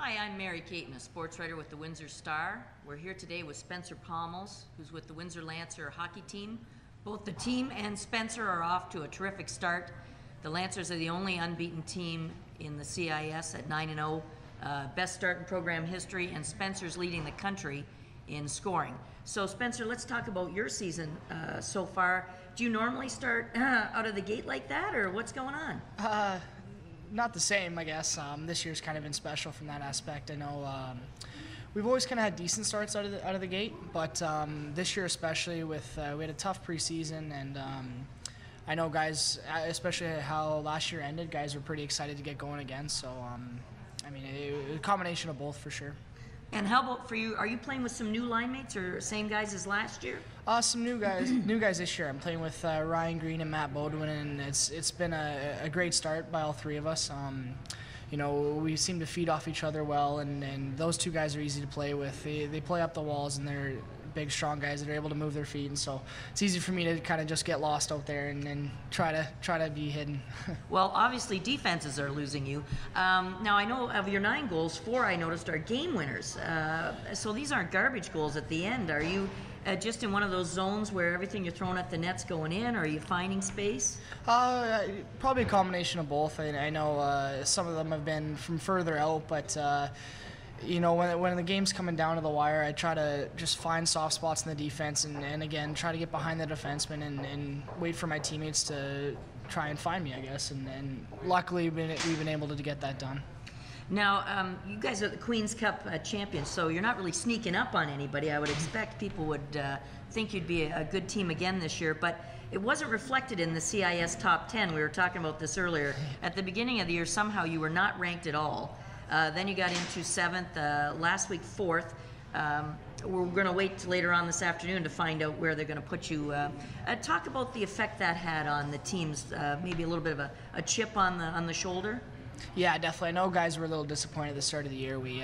Hi, I'm Mary Caton, a sports writer with the Windsor Star. We're here today with Spencer Pommells, who's with the Windsor Lancer hockey team. Both the team and Spencer are off to a terrific start. The Lancers are the only unbeaten team in the CIS at 9-0, best start in program history, and Spencer's leading the country in scoring. So Spencer, let's talk about your season so far. Do you normally start out of the gate like that, or what's going on? Not the same, I guess. This year's kind of been special from that aspect. I know we've always kind of had decent starts out of the gate, but this year especially, with we had a tough preseason, and I know guys, especially how last year ended, guys were pretty excited to get going again. So I mean, a combination of both for sure. And how about for you? Are you playing with some new line mates or same guys as last year? Some new guys this year. I'm playing with Ryan Green and Matt Bodwin, and it's been a great start by all three of us. You know, we seem to feed off each other well, and those two guys are easy to play with. They play up the walls, and they're big, strong guys that are able to move their feet, and so it's easy for me to kind of just get lost out there and try to be hidden. Well, obviously defenses are losing you. Now I know of your 9 goals, 4 I noticed are game winners. So these aren't garbage goals at the end. Are you just in one of those zones where everything you're throwing at the net's going in, or are you finding space? Probably a combination of both. I know some of them have been from further out, but you know, when the game's coming down to the wire, I try to just find soft spots in the defense and again, try to get behind the defenseman and wait for my teammates to try and find me, I guess. And luckily, we've been able to get that done. Now, you guys are the Queen's Cup champions, so you're not really sneaking up on anybody. I would expect people would think you'd be a good team again this year, but it wasn't reflected in the CIS top 10. We were talking about this earlier. At the beginning of the year, somehow you were not ranked at all. Then you got into 7th, last week 4th. We're going to wait till later on this afternoon to find out where they're going to put you. Talk about the effect that had on the teams, maybe a little bit of a chip on the shoulder. Yeah, definitely. I know guys were a little disappointed at the start of the year. We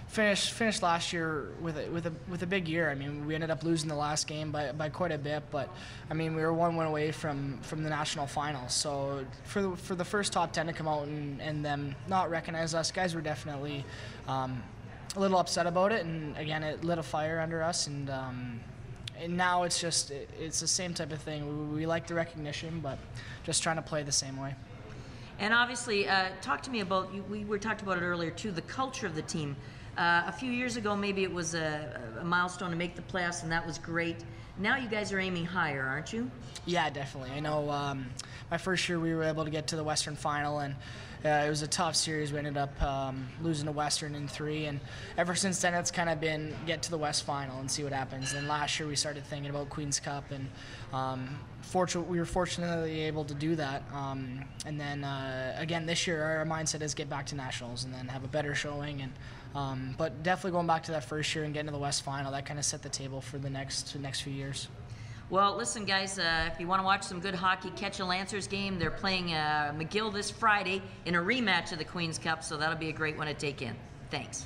finished last year with a big year. I mean, we ended up losing the last game by quite a bit, but I mean, we were 1 win away from the national finals. So for the first top 10 to come out and them not recognize us, guys were definitely a little upset about it. And again, it lit a fire under us. And now it's the same type of thing. We like the recognition, but just trying to play the same way. And obviously, talk to me about, we talked about it earlier too, the culture of the team. A few years ago, maybe it was a milestone to make the playoffs, and that was great. Now you guys are aiming higher, aren't you? Yeah, definitely. I know my first year we were able to get to the Western Final, and it was a tough series. We ended up losing to Western in 3, and ever since then it's kind of been get to the West Final and see what happens. And last year we started thinking about Queen's Cup, and we were fortunately able to do that. And then again this year our mindset is get back to nationals and then have a better showing. And but definitely going back to that first year and getting to the West Final, that kind of set the table for the next few years. Well, listen, guys, if you want to watch some good hockey, catch a Lancers game. They're playing McGill this Friday in a rematch of the Queen's Cup, so that'll be a great one to take in. Thanks.